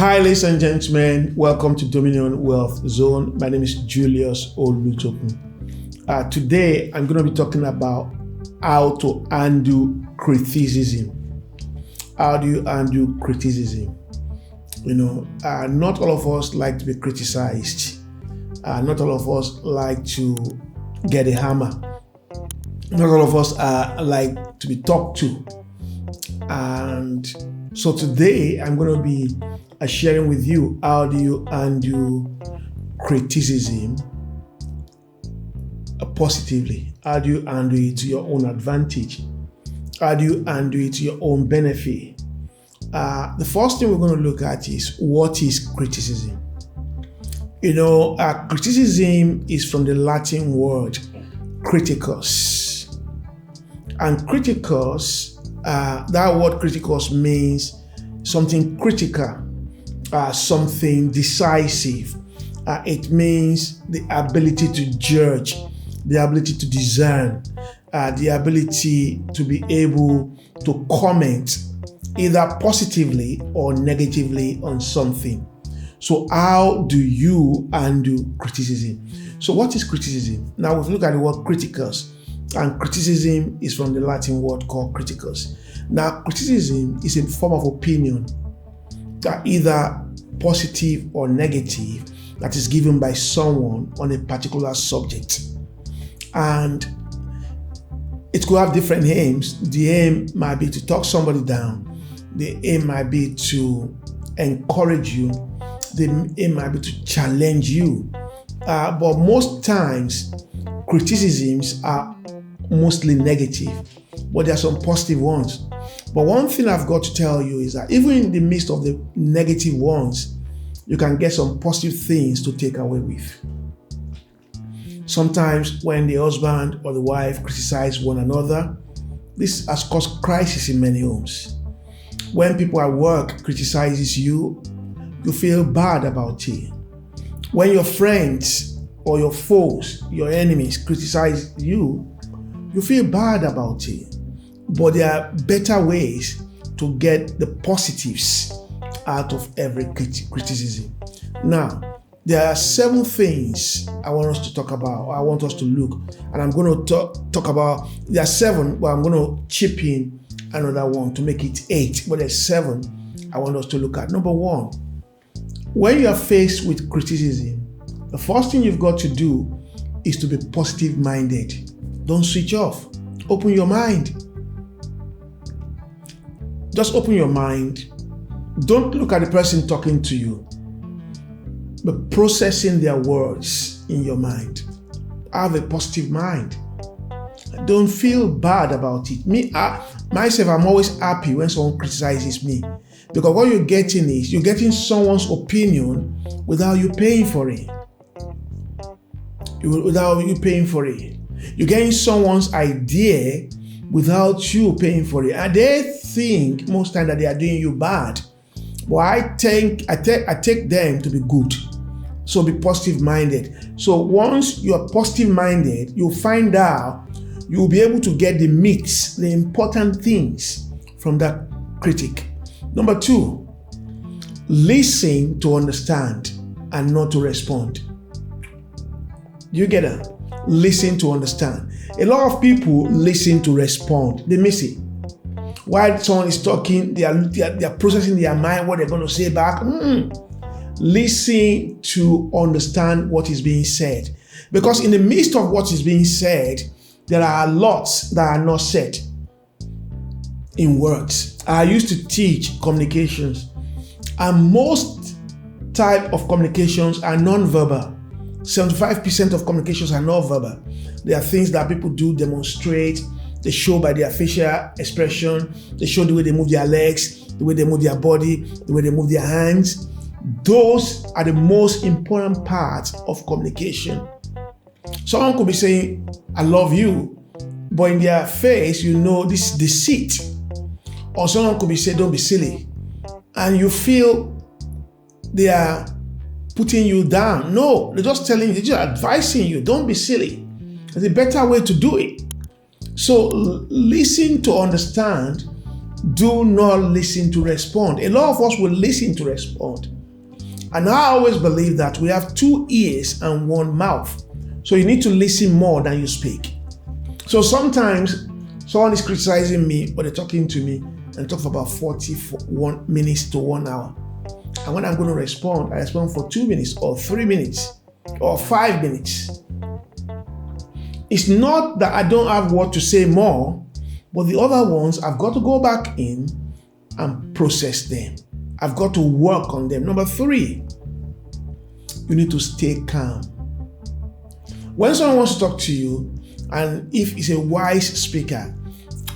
Hi, ladies and gentlemen. Welcome to Dominion Wealth Zone. My name is Julius Olutokun. Today, I'm going to be talking about how to undo criticism. How do you undo criticism? Not all of us like to be criticized. Not all of us like to get a hammer. Not all of us like to be talked to. And so today, I'm going to be sharing with you how do you undo criticism positively. How do you undo it to your own advantage? How do you undo it to your own benefit? The first thing we're going to look at is what is criticism. Criticism is from the Latin word criticus. And criticus, that word criticus means something critical. Something decisive. It means the ability to judge, the ability to discern, the ability to be able to comment either positively or negatively on something. So how do you undo criticism? So what is criticism? Now we've looked at the word criticus, and criticism is from the Latin word called criticus. Now criticism is a form of opinion that either positive or negative that is given by someone on a particular subject. And it could have different aims. The aim might be to talk somebody down. The aim might be to encourage you. The aim might be to challenge you. But most times, criticisms are mostly negative, but there are some positive ones. But one thing I've got to tell you is that even in the midst of the negative ones, you can get some positive things to take away with. Sometimes when the husband or the wife criticize one another, this has caused crisis in many homes. When people at work criticizes you, you feel bad about it. When your friends or your foes, your enemies criticize you, you feel bad about it. But there are better ways to get the positives out of every criticism. Now, there are 7 things I want us to talk about, or I want us to look, and I'm going to talk about, there are 7, but I'm going to chip in another one to make it 8, but there's 7 I want us to look at. Number 1, when you are faced with criticism, the first thing you've got to do is to be positive-minded. Don't switch off. Open your mind. Just open your mind. Don't look at the person talking to you, but processing their words in your mind. Have a positive mind. Don't feel bad about it. Myself, I'm always happy when someone criticizes me, because what you're getting is you're getting someone's opinion without you paying for it. Without you paying for it. You're getting someone's idea without you paying for it. And they think most times that they are doing you bad. But I take them to be good. So be positive-minded. So once you are positive-minded, you'll find out you'll be able to get the mix, the important things from that critic. Number 2, listen to understand and not to respond. You get that? Listen to understand. A lot of people listen to respond. They miss it. While someone is talking, they are processing their mind, what they're going to say back. Listen to understand what is being said. Because in the midst of what is being said, there are lots that are not said in words. I used to teach communications, and most type of communications are non-verbal. 75% of communications are non-verbal. There are things that people do demonstrate. They show by their facial expression. They show the way they move their legs, the way they move their body, the way they move their hands. Those are the most important parts of communication. Someone could be saying, I love you, but in their face, this is deceit. Or someone could be saying, don't be silly. And you feel they are putting you down. No, they're just telling you, they're just advising you, don't be silly. There's a better way to do it. So listen to understand do not listen to respond. A lot of us will listen to respond. And I always believe that we have 2 ears and 1 mouth. So you need to listen more than you speak. So sometimes someone is criticizing me or they're talking to me and talk for about 41 minutes to 1 hour. And when I'm going to respond, I respond for 2 minutes or 3 minutes or 5 minutes. It's not that I don't have what to say more, but the other ones, I've got to go back in and process them. I've got to work on them. Number 3, you need to stay calm. When someone wants to talk to you, and if it's a wise speaker,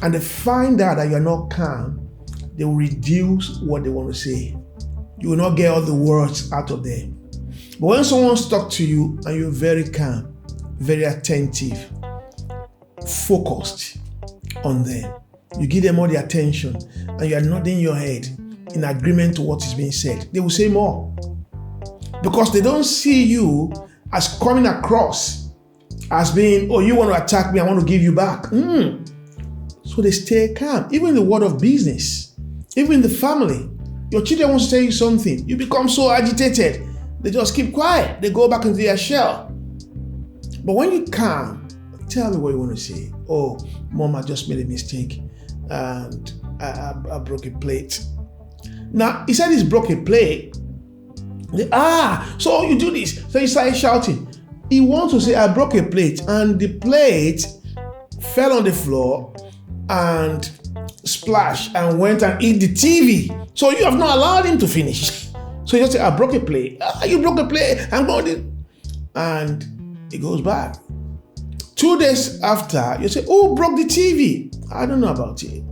and they find out that you're not calm, they will reduce what they want to say. You will not get all the words out of them. But when someone wants to talk to you and you're very calm, very attentive, focused on them, you give them all the attention and you are nodding your head in agreement to what is being said, they will say more. Because they don't see you as coming across as being, oh, you want to attack me, I want to give you back. So they stay calm. Even in the world of business, even in the family, your children want to tell you something, you become so agitated, they just keep quiet, they go back into their shell. But when you calm, tell me what you want to say. Oh, Mom, I just made a mistake and I broke a plate. Now, he said he's broke a plate. So you do this. So he started shouting. He wants to say, I broke a plate, and the plate fell on the floor and splashed and went and hit the TV. So you have not allowed him to finish. So you just say, I broke a plate. You broke a plate. I'm going to... And he goes back. 2 days after, you say, who broke the TV? I don't know about it.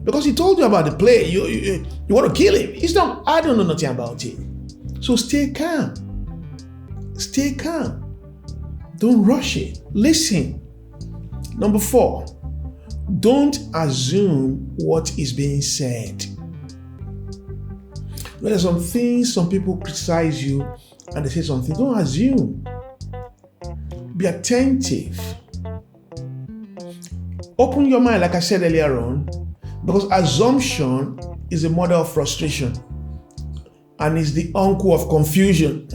Because he told you about the plate. You want to kill him. It's not, I don't know nothing about it. So stay calm. Stay calm. Don't rush it. Listen. Number 4, don't assume what is being said. There are some things, some people criticize you and they say something. Don't assume. Be attentive. Open your mind, like I said earlier on, because assumption is the mother of frustration and is the uncle of confusion.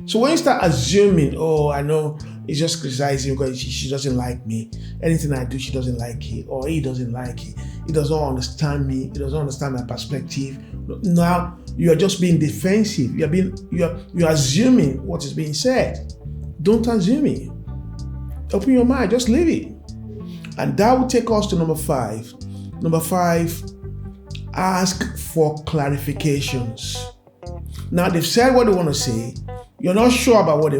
So when you start assuming, oh, I know he's just criticizing because she doesn't like me. Anything I do, she doesn't like it, or he doesn't like it. He doesn't understand me. He doesn't understand my perspective. Now you are just being defensive. You're assuming what is being said. Don't assume it. Open your mind. Just leave it. And that will take us to number 5. Number 5, ask for clarifications. Now they've said what they want to say. You're not sure about what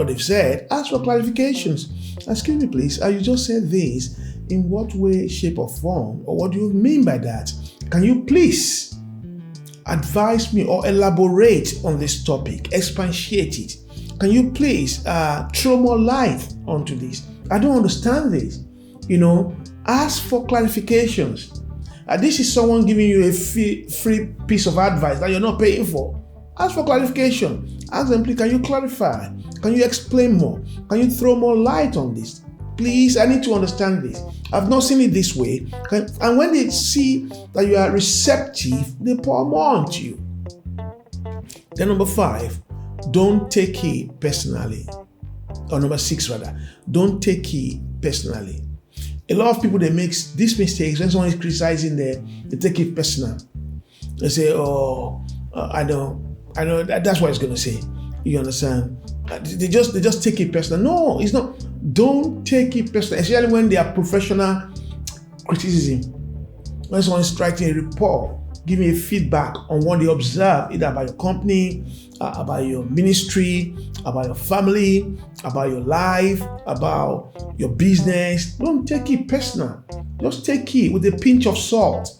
they've said. Ask for clarifications. Excuse me, please. You just said this. In what way, shape, or form? Or what do you mean by that? Can you please advise me or elaborate on this topic? Expatiate it. Can you please throw more light onto this? I don't understand this. Ask for clarifications. This is someone giving you a free piece of advice that you're not paying for. Ask for clarification. Ask them, please, can you clarify? Can you explain more? Can you throw more light on this? Please, I need to understand this. I've not seen it this way. And when they see that you are receptive, they pour more onto you. Then number 5, don't take it personally. Or number 6 rather, don't take it personally. A lot of people, they make these mistakes when someone is criticizing them, they take it personal. They say, I know that's what it's going to say. You understand? They just take it personal. No, it's not. Don't take it personal, especially when they are professional criticism. When someone is writing a report, give me a feedback on what they observe, either about your company, about your ministry, about your family, about your life, about your business. Don't take it personal. Just take it with a pinch of salt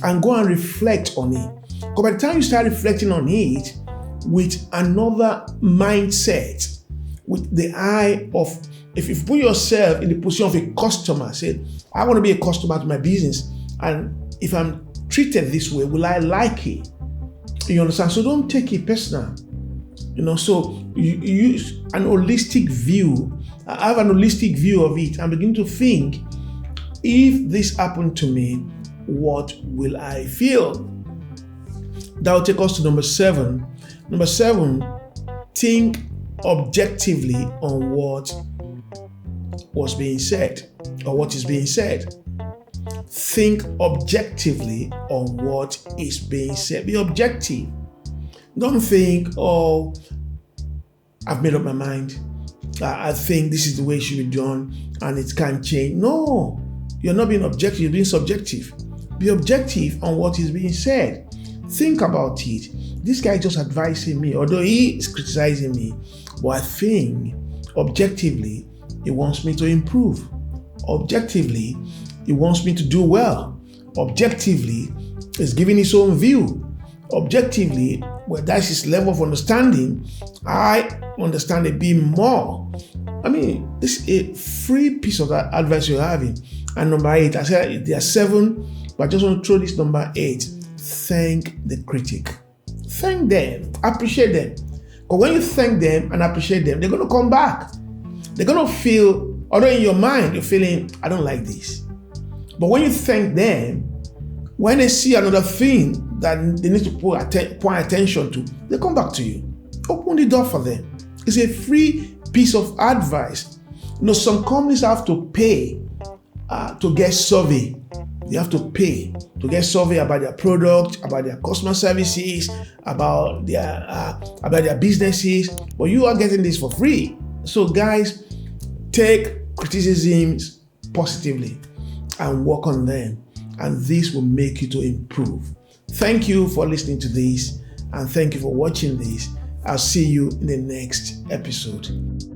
and go and reflect on it. Because by the time you start reflecting on it with another mindset, with the eye of, if you put yourself in the position of a customer, say, I want to be a customer to my business, and if I'm treated this way, will I like it? You understand? So don't take it personal. So you use an holistic view. I have an holistic view of it and begin to think, if this happened to me, what will I feel? That will take us to number 7. Number 7, think objectively on what was being said or what is being said. Think objectively on what is being said. Be objective. Don't think, oh, I've made up my mind. I think this is the way it should be done and it can't change. No, you're not being objective, you're being subjective. Be objective on what is being said. Think about it. This guy just advising me, although he is criticizing me, but I think objectively he wants me to improve. Objectively, he wants me to do well. Objectively, he's giving his own view. Objectively, well, that's his level of understanding. I understand a bit more. I mean, this is a free piece of that advice you're having. And number 8, I said there are 7, but I just want to throw this number 8. Thank the critic. Thank them. Appreciate them. Because when you thank them and appreciate them, they're going to come back. They're going to feel, although in your mind, you're feeling, I don't like this. But when you thank them, when they see another thing that they need to point attention to, they come back to you. Open the door for them. It's a free piece of advice. You know, some companies have to pay to get survey. They have to pay to get survey about their product, about their customer services, about their businesses. But you are getting this for free. So guys, take criticisms positively and work on them. And this will make you to improve. Thank you for listening to this and thank you for watching this. I'll see you in the next episode.